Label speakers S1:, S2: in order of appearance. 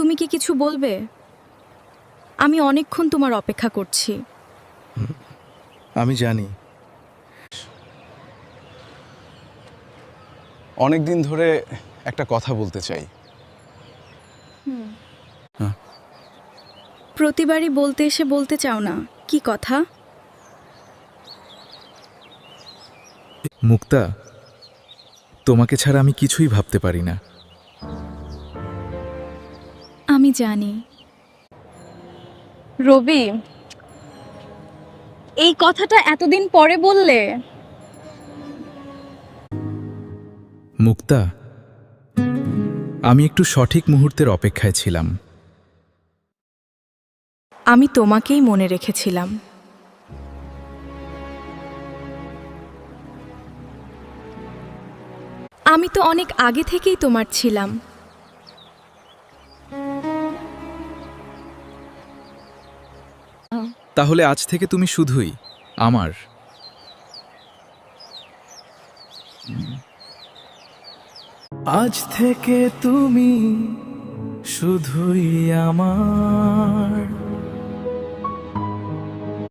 S1: তুমি কি কিছু বলবে? আমি অনেকক্ষণ তোমার অপেক্ষা করছি।
S2: আমি জানি।
S3: অনেক দিন ধরে একটা কথা বলতে চাই।
S1: প্রতিবারই বলতে এসে বলতে চাও না, কি কথা?
S2: মুক্তা, তোমাকে ছাড়া আমি কিছুই ভাবতে পারি না।
S1: আমি জানি। রবি, এই কথাটা এতদিন পরে বললে?
S2: মুক্তা, আমি একটু সঠিক মুহূর্তের অপেক্ষায় ছিলাম।
S1: আমি তোমাকেই মনে রেখেছিলাম। আমি তো অনেক আগে থেকেই তোমার ছিলাম।
S2: তাহলে আজ থেকে তুমি শুধুই আমার। আজ থেকে তুমি শুধুই আমার।